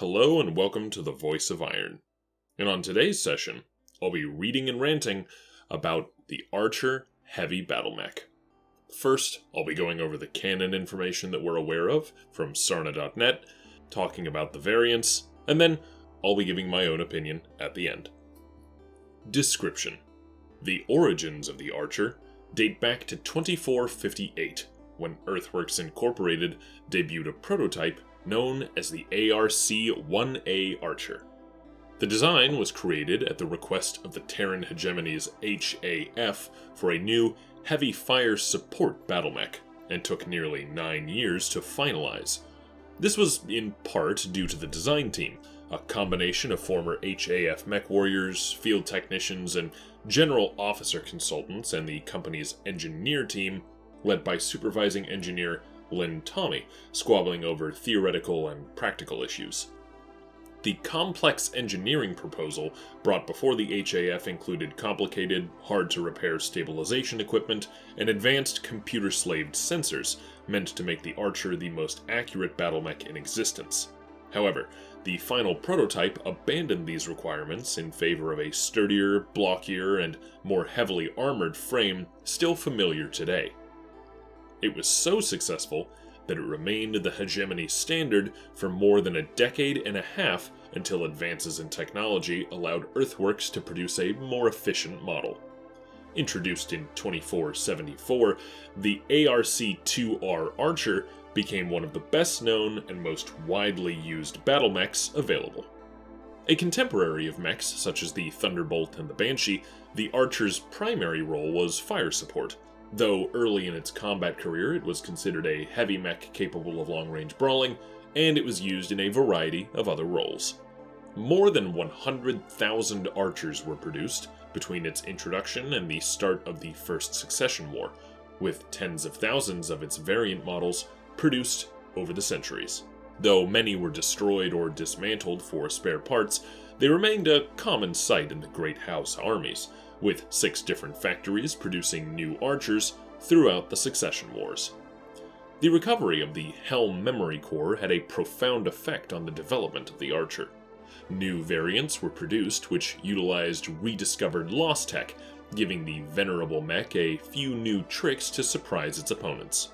Hello and welcome to the Voice of Iron. And on today's session, I'll be reading and ranting about the Archer Heavy Battlemech. First, I'll be going over the canon information that we're aware of from SARNA.net, talking about the variants, and then I'll be giving my own opinion at the end. Description: the origins of the Archer date back to 2458, when Earthworks Incorporated debuted a prototype known as the ARC-1A Archer. The design was created at the request of the Terran Hegemony's HAF for a new heavy fire support battlemech, and took nearly 9 years to finalize. This was in part due to the design team, a combination of former HAF mech warriors, field technicians, and general officer consultants, and the company's engineer team, led by supervising engineer Lynn Tommy, squabbling over theoretical and practical issues. The complex engineering proposal brought before the HAF included complicated, hard-to-repair stabilization equipment and advanced computer-slaved sensors, meant to make the Archer the most accurate battlemech in existence. However, the final prototype abandoned these requirements in favor of a sturdier, blockier, and more heavily armored frame still familiar today. It was so successful that it remained the hegemony standard for more than a decade and a half until advances in technology allowed Earthworks to produce a more efficient model. Introduced in 2474, the ARC-2R Archer became one of the best known and most widely used battlemechs available. A contemporary of mechs such as the Thunderbolt and the Banshee, the Archer's primary role was fire support. Though early in its combat career it was considered a heavy mech capable of long-range brawling, and it was used in a variety of other roles. More than 100,000 Archers were produced between its introduction and the start of the First Succession War, with tens of thousands of its variant models produced over the centuries. Though many were destroyed or dismantled for spare parts, they remained a common sight in the Great House armies, with 6 different factories producing new Archers throughout the Succession Wars. The recovery of the Helm Memory Core had a profound effect on the development of the Archer. New variants were produced which utilized rediscovered lost tech, giving the venerable mech a few new tricks to surprise its opponents.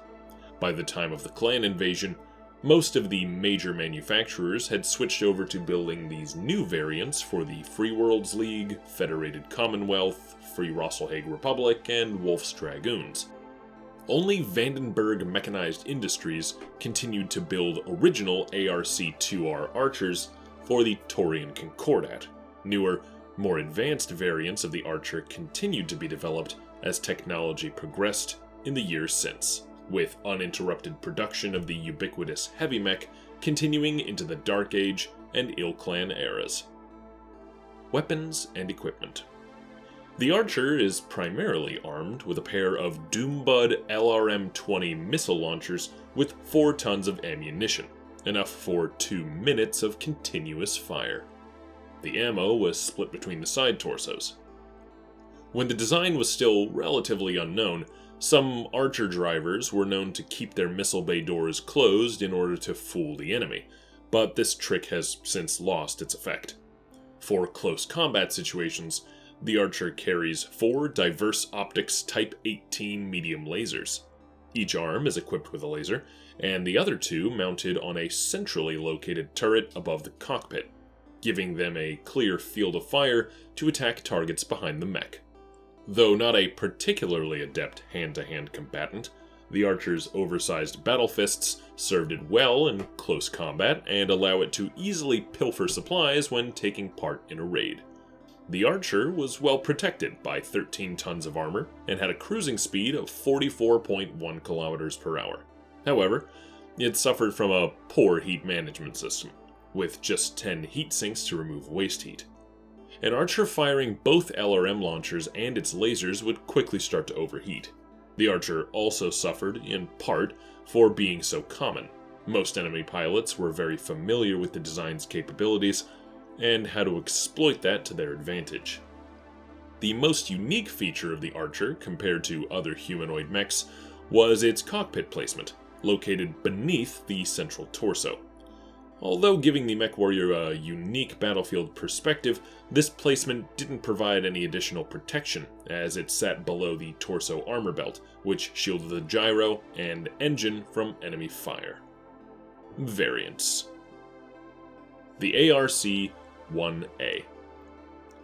By the time of the Clan invasion, most of the major manufacturers had switched over to building these new variants for the Free Worlds League, Federated Commonwealth, Free Rosselhague Republic, and Wolf's Dragoons. Only Vandenberg Mechanized Industries continued to build original ARC-2R Archers for the Taurian Concordat. Newer, more advanced variants of the Archer continued to be developed as technology progressed in the years since, with uninterrupted production of the ubiquitous heavy mech continuing into the Dark Age and Ilklan eras. Weapons and equipment. The Archer is primarily armed with a pair of Doombud LRM-20 missile launchers with 4 tons of ammunition, enough for 2 minutes of continuous fire. The ammo was split between the side torsos. When the design was still relatively unknown, some Archer drivers were known to keep their missile bay doors closed in order to fool the enemy, but this trick has since lost its effect. For close combat situations, the Archer carries 4 diverse optics Type 18 medium lasers. Each arm is equipped with a laser, and the other 2 mounted on a centrally located turret above the cockpit, giving them a clear field of fire to attack targets behind the mech. Though not a particularly adept hand-to-hand combatant, the Archer's oversized battle fists served it well in close combat and allow it to easily pilfer supplies when taking part in a raid. The Archer was well protected by 13 tons of armor and had a cruising speed of 44.1 kilometers per hour. However, it suffered from a poor heat management system, with just 10 heat sinks to remove waste heat. An Archer firing both LRM launchers and its lasers would quickly start to overheat. The Archer also suffered, in part, for being so common. Most enemy pilots were very familiar with the design's capabilities, and how to exploit that to their advantage. The most unique feature of the Archer, compared to other humanoid mechs, was its cockpit placement, located beneath the central torso. Although giving the mech warrior a unique battlefield perspective, this placement didn't provide any additional protection, as it sat below the torso armor belt, which shielded the gyro and engine from enemy fire. Variants. The ARC-1A.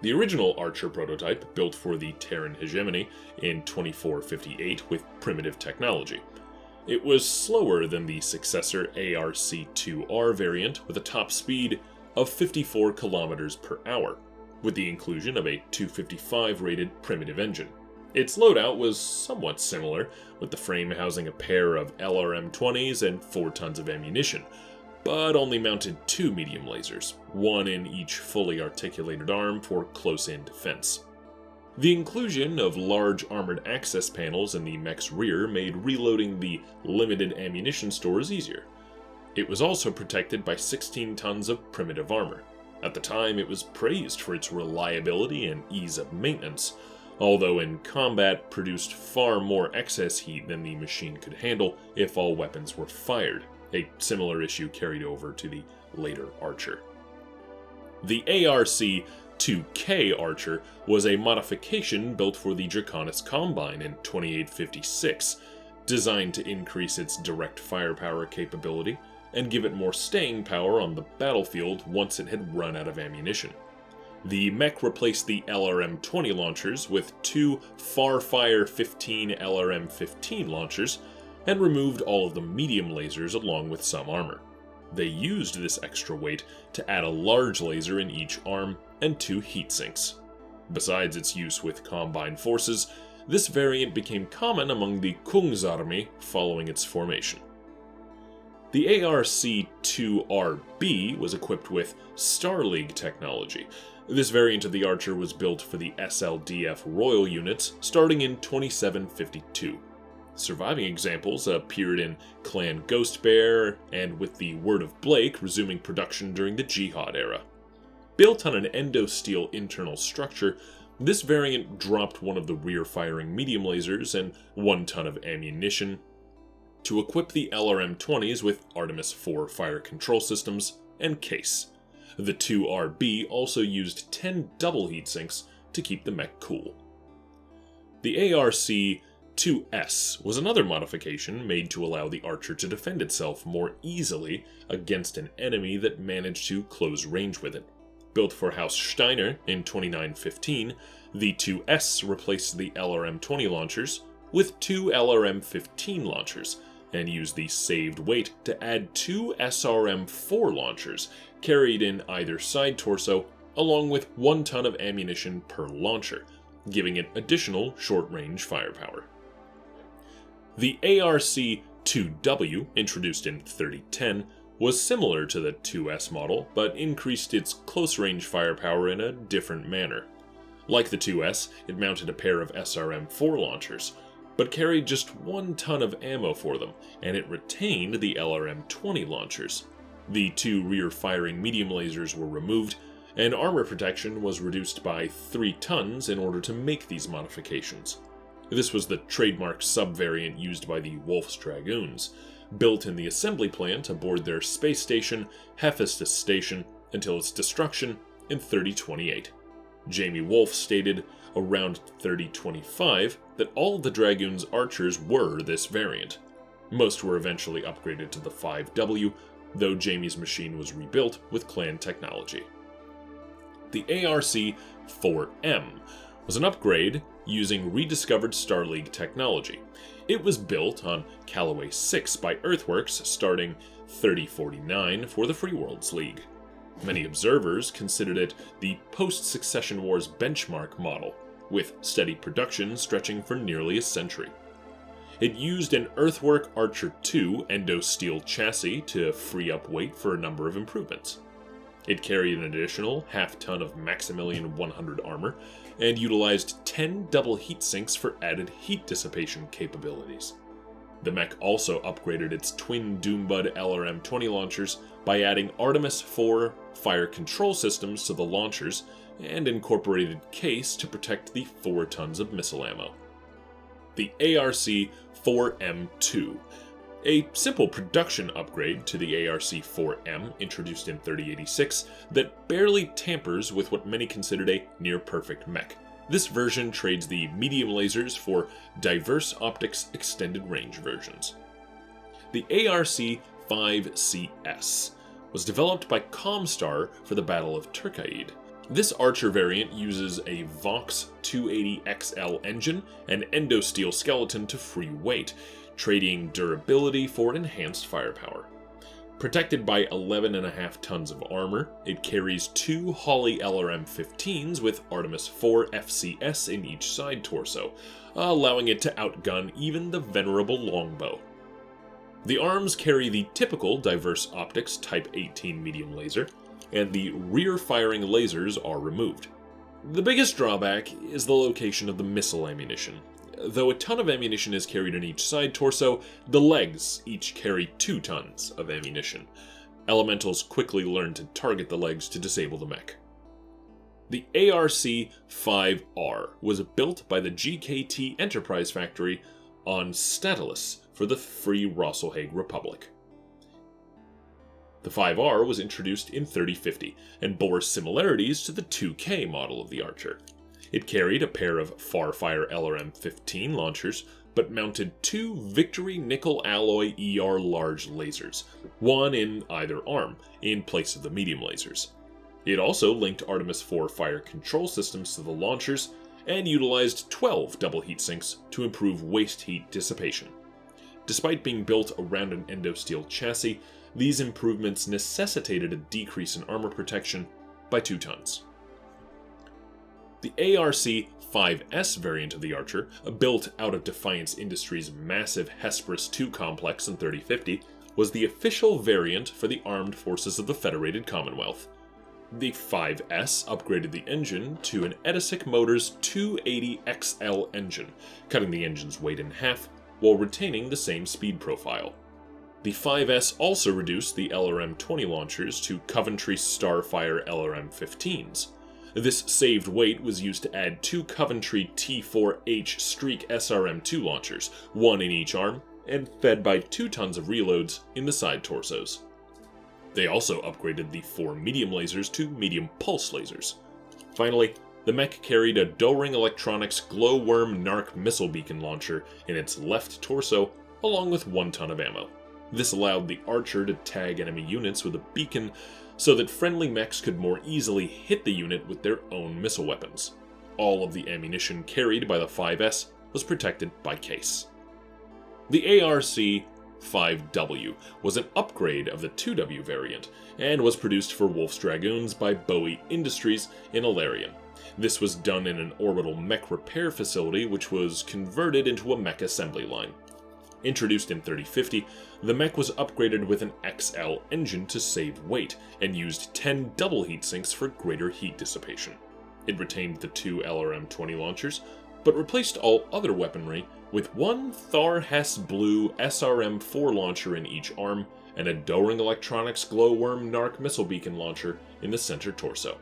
The original Archer prototype, built for the Terran hegemony in 2458 with primitive technology. It was slower than the successor ARC-2R variant with a top speed of 54 kilometers per hour, with the inclusion of a 255 rated primitive engine. Its loadout was somewhat similar, with the frame housing a pair of LRM-20s and 4 tons of ammunition, but only mounted 2 medium lasers, one in each fully articulated arm for close-in defense. The inclusion of large armored access panels in the mech's rear made reloading the limited ammunition stores easier. It was also protected by 16 tons of primitive armor. At the time, it was praised for its reliability and ease of maintenance, although in combat produced far more excess heat than the machine could handle if all weapons were fired, a similar issue carried over to the later Archer. The ARC-2K Archer was a modification built for the Draconis Combine in 2856, designed to increase its direct firepower capability and give it more staying power on the battlefield once it had run out of ammunition. The mech replaced the LRM-20 launchers with 2 Farfire 15 LRM-15 launchers and removed all of the medium lasers along with some armor. They used this extra weight to add a large laser in each arm and 2 heat sinks. Besides its use with Combine forces, this variant became common among the Kungsarmy following its formation. The ARC-2RB was equipped with Star League technology. This variant of the Archer was built for the SLDF Royal units starting in 2752. Surviving examples appeared in Clan Ghost Bear and with the Word of Blake resuming production during the Jihad era. Built on an endo-steel internal structure, this variant dropped one of the rear-firing medium lasers and 1 ton of ammunition to equip the LRM-20s with Artemis IV fire control systems and case. The 2RB also used 10 double heat sinks to keep the mech cool. The ARC-2S was another modification made to allow the Archer to defend itself more easily against an enemy that managed to close range with it. Built for House Steiner in 2915, the 2S replaced the LRM-20 launchers with 2 LRM-15 launchers, and used the saved weight to add 2 SRM-4 launchers carried in either side torso, along with 1 ton of ammunition per launcher, giving it additional short-range firepower. The ARC-2W, introduced in 3010, was similar to the 2S model, but increased its close-range firepower in a different manner. Like the 2S, it mounted a pair of SRM-4 launchers, but carried just 1 ton of ammo for them, and it retained the LRM-20 launchers. The 2 rear-firing medium lasers were removed, and armor protection was reduced by 3 tons in order to make these modifications. This was the trademark sub-variant used by the Wolf's Dragoons, built in the assembly plant aboard their space station, Hephaestus Station, until its destruction in 3028. Jamie Wolfe stated around 3025 that all of the Dragoon's archers were this variant. Most were eventually upgraded to the 5W, though Jamie's machine was rebuilt with clan technology. The ARC-4M was an upgrade using rediscovered Star League technology. It was built on Callaway 6 by Earthworks starting 3049 for the Free Worlds League. Many observers considered it the post-Succession Wars benchmark model, with steady production stretching for nearly a century. It used an Earthwork Archer II endo-steel chassis to free up weight for a number of improvements. It carried an additional half-ton of Maximilian 100 armor, and utilized 10 double heat sinks for added heat dissipation capabilities. The mech also upgraded its twin Doombud LRM-20 launchers by adding Artemis IV fire control systems to the launchers, and incorporated case to protect the 4 tons of missile ammo. The ARC-4M2. a simple production upgrade to the ARC-4M introduced in 3086 that barely tampers with what many considered a near-perfect mech. This version trades the medium lasers for diverse optics extended range versions. The ARC-5CS was developed by Comstar for the Battle of Turkaid. This Archer variant uses a Vox 280XL engine and endosteel skeleton to free weight, trading durability for enhanced firepower. Protected by 11.5 tons of armor, it carries 2 Holly LRM-15s with Artemis 4 FCS in each side torso, allowing it to outgun even the venerable longbow. The arms carry the typical diverse optics Type 18 medium laser, and the rear-firing lasers are removed. The biggest drawback is the location of the missile ammunition. Though a ton of ammunition is carried in each side torso, the legs each carry 2 tons of ammunition. Elementals quickly learn to target the legs to disable the mech. The ARC-5R was built by the GKT Enterprise Factory on Statulis for the Free Rosselhague Republic. The 5R was introduced in 3050 and bore similarities to the 2K model of the Archer. It carried a pair of Farfire LRM-15 launchers, but mounted 2 Victory Nickel Alloy ER large lasers, one in either arm, in place of the medium lasers. It also linked Artemis 4 fire control systems to the launchers, and utilized 12 double heatsinks to improve waste heat dissipation. Despite being built around an endosteel chassis, these improvements necessitated a decrease in armor protection by 2 tons. The ARC-5S variant of the Archer, built out of Defiance Industries' massive Hesperus II complex in 3050, was the official variant for the armed forces of the Federated Commonwealth. The 5S upgraded the engine to an Edisic Motors 280XL engine, cutting the engine's weight in half while retaining the same speed profile. The 5S also reduced the LRM-20 launchers to Coventry Starfire LRM-15s. This saved weight was used to add 2 Coventry T4H Streak SRM-2 launchers, one in each arm, and fed by 2 tons of reloads in the side torsos. They also upgraded the 4 medium lasers to medium pulse lasers. Finally, the mech carried a Doring Electronics Glowworm Narc missile beacon launcher in its left torso, along with 1 ton of ammo. This allowed the Archer to tag enemy units with a beacon so that friendly mechs could more easily hit the unit with their own missile weapons. All of the ammunition carried by the 5S was protected by case. The ARC-5W was an upgrade of the 2W variant, and was produced for Wolf's Dragoons by Bowie Industries in Alarion. This was done in an orbital mech repair facility which was converted into a mech assembly line. Introduced in 3050, the mech was upgraded with an XL engine to save weight, and used 10 double heatsinks for greater heat dissipation. It retained the 2 LRM-20 launchers, but replaced all other weaponry with 1 Thar Hess Blue SRM-4 launcher in each arm, and a Doring Electronics Glowworm Narc missile beacon launcher in the center torso.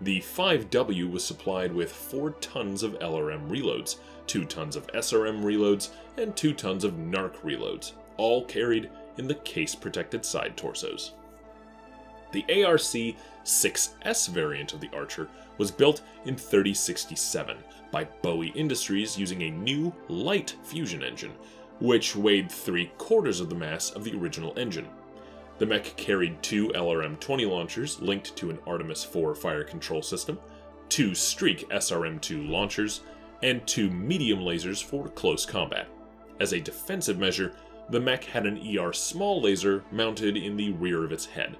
The 5W was supplied with 4 tons of LRM reloads, 2 tons of SRM reloads, and 2 tons of Narc reloads, all carried in the case-protected side torsos. The ARC-6S variant of the Archer was built in 3067 by Bowie Industries using a new, light fusion engine, which weighed 3/4 of the mass of the original engine. The mech carried 2 LRM-20 launchers linked to an Artemis 4 fire control system, 2 Streak SRM-2 launchers, and 2 medium lasers for close combat. As a defensive measure, the mech had an ER small laser mounted in the rear of its head.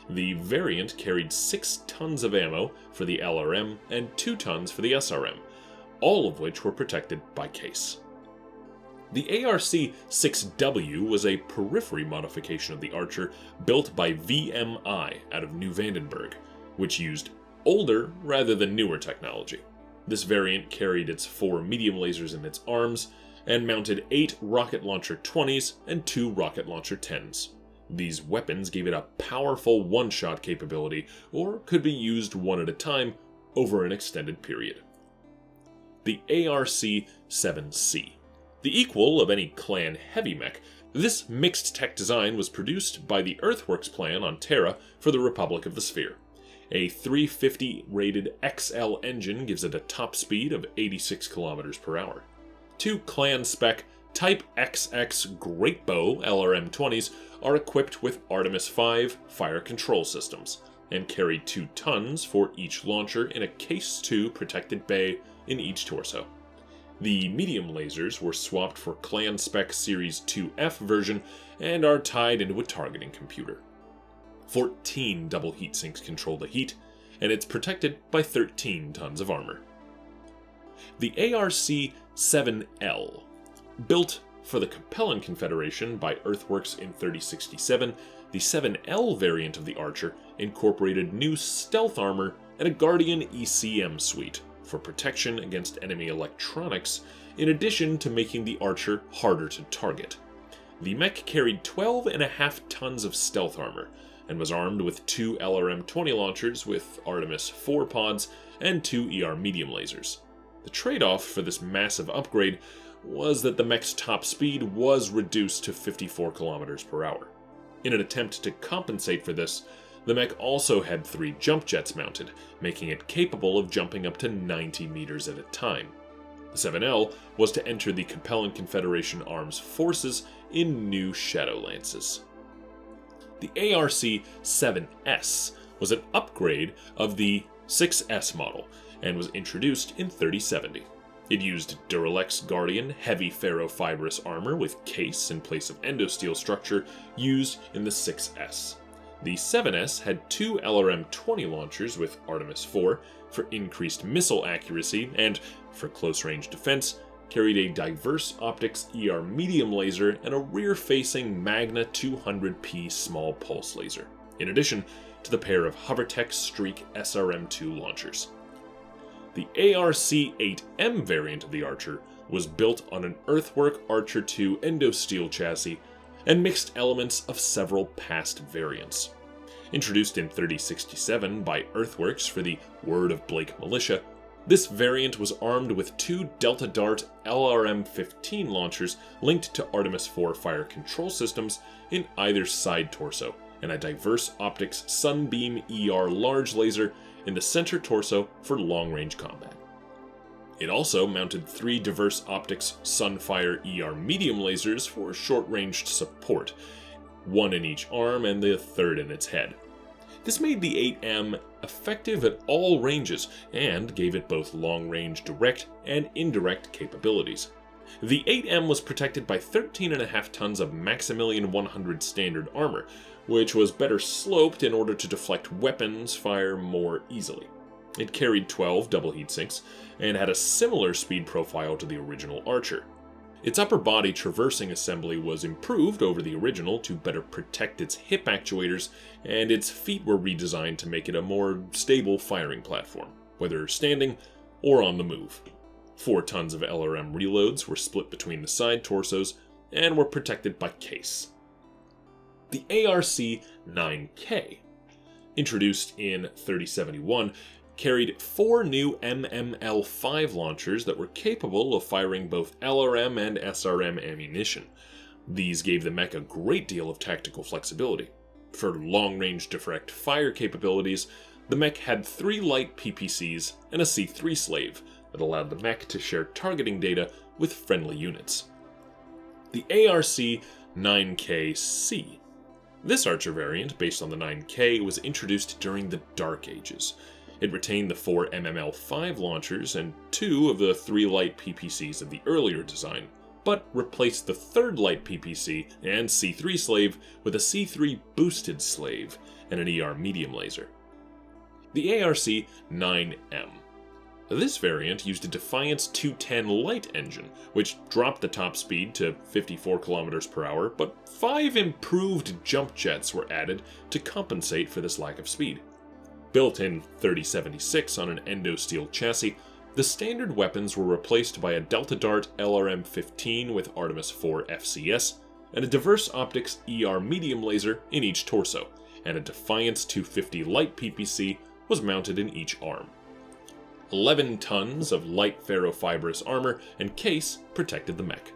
The variant carried 6 tons of ammo for the LRM and 2 tons for the SRM, all of which were protected by case. The ARC-6W was a periphery modification of the Archer built by VMI out of New Vandenberg, which used older rather than newer technology. This variant carried its 4 medium lasers in its arms, and mounted 8 rocket launcher 20s and 2 rocket launcher 10s. These weapons gave it a powerful one-shot capability, or could be used one at a time over an extended period. The ARC-7C. The equal of any clan heavy mech, This mixed tech design was produced by the Earthworks plan on Terra for the Republic of the Sphere. A 350 rated XL engine gives it a top speed of 86 km per hour. Two clan spec Type XX Great Bow LRM-20s are equipped with Artemis V fire control systems, and carry 2 tons for each launcher in a Case 2 protected bay in each torso. The medium lasers were swapped for Clan Spec Series 2F version and are tied into a targeting computer. 14 double heat sinks control the heat, and it's protected by 13 tons of armor. The ARC-7L, built for the Capellan Confederation by Earthworks in 3067, the 7L variant of the Archer incorporated new stealth armor and a Guardian ECM suite for protection against enemy electronics, in addition to making the Archer harder to target. The mech carried 12.5 tons of stealth armor, and was armed with 2 LRM-20 launchers with Artemis 4 pods and 2 ER medium lasers. The trade-off for this massive upgrade was that the mech's top speed was reduced to 54 km per hour. In an attempt to compensate for this, the mech also had 3 jump jets mounted, making it capable of jumping up to 90 meters at a time. The 7L was to enter the Capellan Confederation Arms Forces in new Shadow Lances. The ARC-7S was an upgrade of the 6S model, and was introduced in 3070. It used Duralex Guardian heavy ferrofibrous armor with case in place of endosteel structure used in the 6S. The 7S had 2 LRM-20 launchers with Artemis 4 for increased missile accuracy and, for close-range defense, carried a diverse optics ER medium laser and a rear-facing Magna 200P small pulse laser, in addition to the pair of Hovertech Streak SRM-2 launchers. The ARC-8M variant of the Archer was built on an Earthwork Archer 2 endosteel chassis and mixed elements of several past variants. Introduced in 3067 by Earthworks for the Word of Blake militia, this variant was armed with 2 Delta Dart LRM-15 launchers linked to Artemis 4 fire control systems in either side torso, and a diverse optics Sunbeam ER large laser in the center torso for long-range combat. It also mounted 3 diverse optics Sunfire ER medium lasers for short-range support, 1 in each arm and the 3rd in its head. This made the 8M effective at all ranges and gave it both long-range direct and indirect capabilities. The 8M was protected by 13.5 tons of Maximilian 100 standard armor, which was better sloped in order to deflect weapons fire more easily. It carried 12 double heat sinks and had a similar speed profile to the original Archer. Its upper body traversing assembly was improved over the original to better protect its hip actuators, and its feet were redesigned to make it a more stable firing platform, whether standing or on the move. 4 tons of LRM reloads were split between the side torsos and were protected by case. The ARC-9K, introduced in 3071, carried 4 new MML-5 launchers that were capable of firing both LRM and SRM ammunition. These gave the mech a great deal of tactical flexibility. For long-range direct fire capabilities, the mech had 3 light PPCs and a C3 slave that allowed the mech to share targeting data with friendly units. The ARC-9KC. This Archer variant, based on the 9K, was introduced during the Dark Ages. It retained the 4 MML-5 launchers and 2 of the 3 light PPCs of the earlier design, but replaced the 3rd light PPC and C3 slave with a C3 boosted slave and an ER medium laser. The ARC-9M. This variant used a Defiance 210 light engine, which dropped the top speed to 54 km per hour, but 5 improved jump jets were added to compensate for this lack of speed. Built in 3076 on an endosteel chassis, the standard weapons were replaced by a Delta Dart LRM-15 with Artemis 4 FCS, and a diverse optics ER medium laser in each torso, and a Defiance 250 light PPC was mounted in each arm. 11 tons of light ferrofibrous armor and case protected the mech.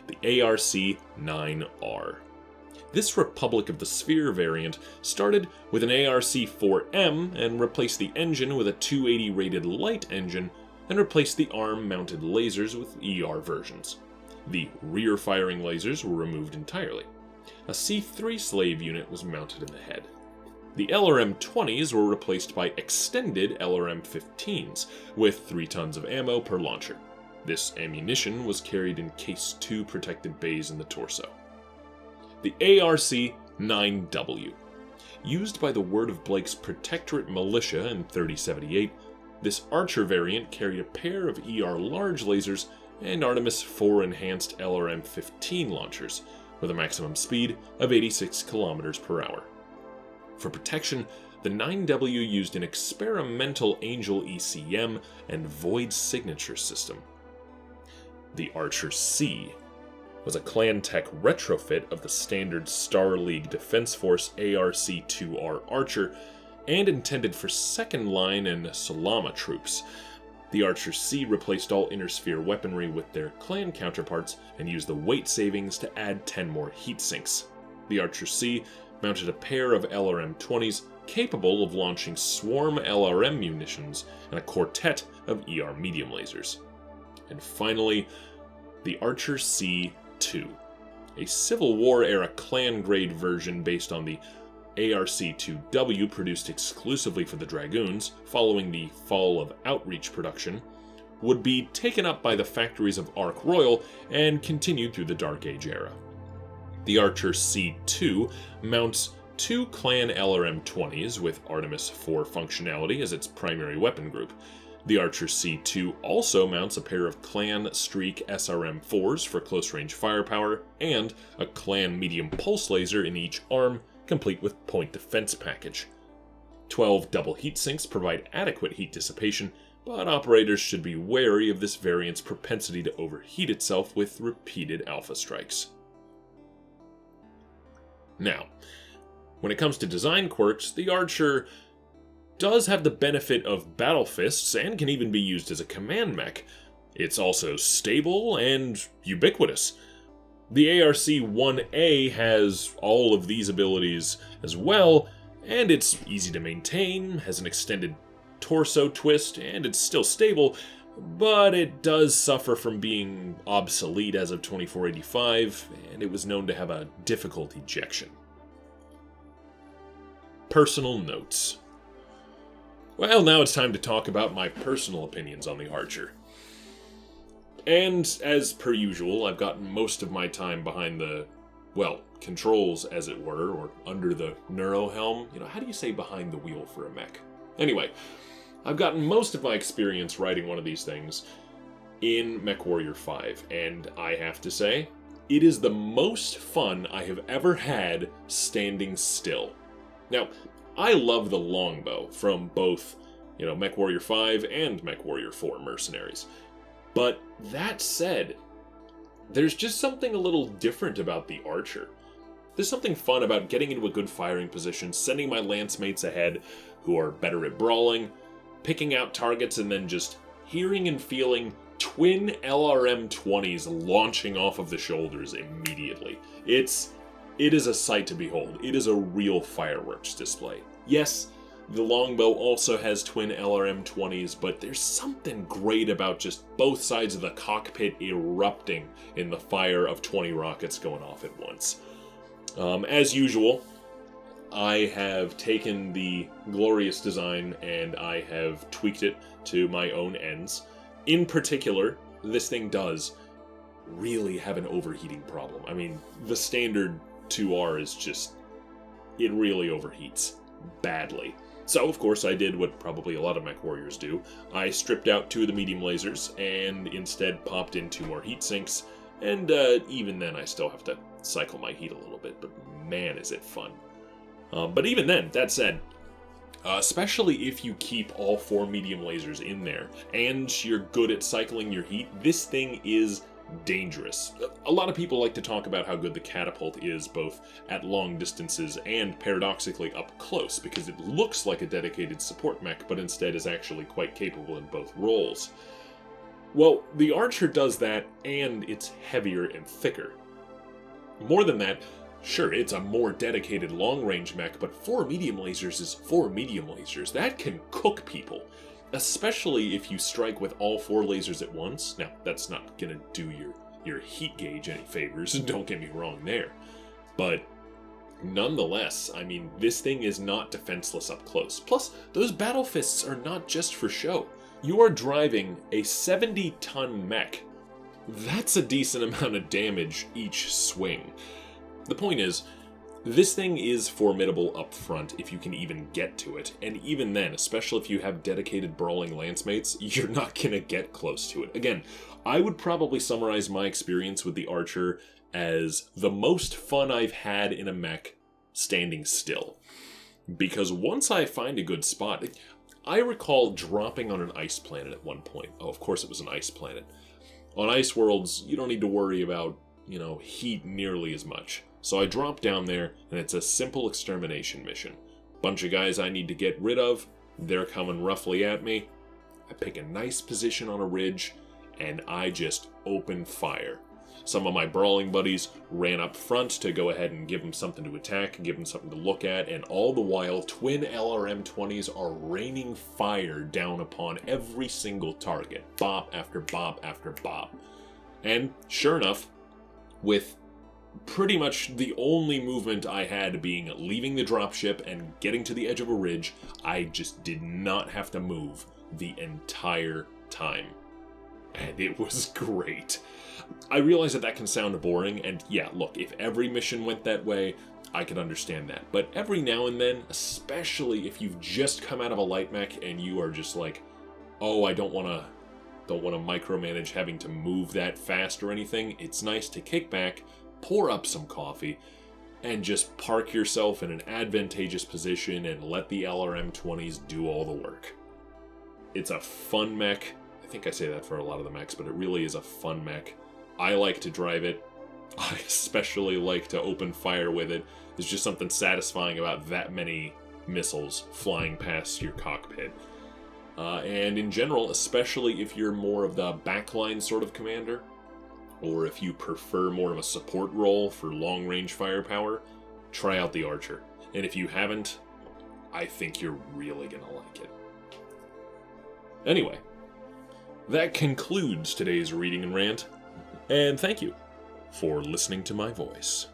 the ARC-9R. This Republic of the Sphere variant started with an ARC-4M and replaced the engine with a 280 rated light engine and replaced the arm-mounted lasers with ER versions. The rear-firing lasers were removed entirely. A C-3 slave unit was mounted in the head. The LRM-20s were replaced by extended LRM-15s with 3 tons of ammo per launcher. This ammunition was carried in Case 2 protected bays in the torso. The ARC-9W. Used by the Word of Blake's Protectorate Militia in 3078, this Archer variant carried a pair of ER large lasers and Artemis 4 enhanced LRM-15 launchers, with a maximum speed of 86 km per hour. For protection, the 9W used an experimental Angel ECM and Void signature system. The Archer C was a Clan Tech retrofit of the standard Star League Defense Force ARC-2R Archer and intended for second line and Salama troops. The Archer C replaced all inner sphere weaponry with their clan counterparts and used the weight savings to add 10 more heat sinks. The Archer C mounted a pair of LRM-20s capable of launching swarm LRM munitions and a quartet of ER medium lasers. And finally, the Archer C-2, a Civil War-era clan-grade version based on the ARC-2W produced exclusively for the Dragoons following the fall of Outreach production, would be taken up by the factories of Ark Royal and continued through the Dark Age era. The Archer C-2 mounts 2 Clan LRM-20s with Artemis 4 functionality as its primary weapon group. The Archer C-2 also mounts a pair of Clan Streak SRM-4s for close-range firepower and a Clan medium pulse laser in each arm, complete with point defense package. 12 double heat sinks provide adequate heat dissipation, but operators should be wary of this variant's propensity to overheat itself with repeated alpha strikes. Now, when it comes to design quirks, the Archer does have the benefit of battle fists and can even be used as a command mech. It's also stable and ubiquitous. The ARC-1A has all of these abilities as well, and it's easy to maintain, has an extended torso twist, and it's still stable, but it does suffer from being obsolete as of 2485, and it was known to have a difficult ejection. Personal notes. Well, now it's time to talk about my personal opinions on the Archer. And, as per usual, I've gotten most of my time behind the, well, controls, as it were, or under the neurohelm. You know, how do you say behind the wheel for a mech? Anyway, I've gotten most of my experience riding one of these things in MechWarrior 5, and I have to say, it is the most fun I have ever had standing still. Now, I love the longbow from both, MechWarrior 5 and MechWarrior 4 Mercenaries. But that said, there's just something a little different about the Archer. There's something fun about getting into a good firing position, sending my lance mates ahead who are better at brawling, picking out targets, and then just hearing and feeling twin LRM-20s launching off of the shoulders immediately. It is a sight to behold. It is a real fireworks display. Yes, the longbow also has twin LRM-20s, but there's something great about just both sides of the cockpit erupting in the fire of 20 rockets going off at once. As usual, I have taken the glorious design and I have tweaked it to my own ends. In particular, this thing does really have an overheating problem. I mean, the standard 2R is just, it really overheats badly. So, of course, I did what probably a lot of mech warriors do. I stripped out 2 of the medium lasers and instead popped in 2 more heat sinks, and even then I still have to cycle my heat a little bit, but man is it fun. But even then, that said, especially if you keep all 4 medium lasers in there and you're good at cycling your heat, this thing is dangerous. A lot of people like to talk about how good the catapult is both at long distances and paradoxically up close, because it looks like a dedicated support mech but instead is actually quite capable in both roles. Well, the Archer does that, and it's heavier and thicker. More than that, sure, it's a more dedicated long-range mech, but 4 medium lasers is 4 medium lasers. That can cook people, especially if you strike with all 4 lasers at once. Now, that's not gonna do your heat gauge any favors, don't get me wrong there. But nonetheless, I mean, this thing is not defenseless up close. Plus, those battle fists are not just for show. You are driving a 70-ton mech. That's a decent amount of damage each swing. The point is, this thing is formidable up front if you can even get to it, and even then, especially if you have dedicated brawling lance mates, you're not gonna get close to it. Again, I would probably summarize my experience with the Archer as the most fun I've had in a mech standing still. Because once I find a good spot, I recall dropping on an ice planet at one point. Oh, of course it was an ice planet. On ice worlds, you don't need to worry about, heat nearly as much. So I drop down there, and it's a simple extermination mission. Bunch of guys I need to get rid of, they're coming roughly at me. I pick a nice position on a ridge, and I just open fire. Some of my brawling buddies ran up front to go ahead and give them something to attack, give them something to look at, and all the while, twin LRM-20s are raining fire down upon every single target, bop after bop after bop. And sure enough, with pretty much the only movement I had being leaving the dropship and getting to the edge of a ridge, I just did not have to move the entire time. And it was great. I realize that can sound boring, and yeah, look, if every mission went that way, I could understand that. But every now and then, especially if you've just come out of a light mech and you are just like, oh, I don't want to micromanage having to move that fast or anything, it's nice to kick back, pour up some coffee, and just park yourself in an advantageous position and let the LRM-20s do all the work. It's a fun mech. I think I say that for a lot of the mechs, but it really is a fun mech. I like to drive it. I especially like to open fire with it. There's just something satisfying about that many missiles flying past your cockpit. And in general, especially if you're more of the backline sort of commander, or if you prefer more of a support role for long-range firepower, try out the Archer. And if you haven't, I think you're really gonna like it. Anyway, that concludes today's reading and rant, and thank you for listening to my voice.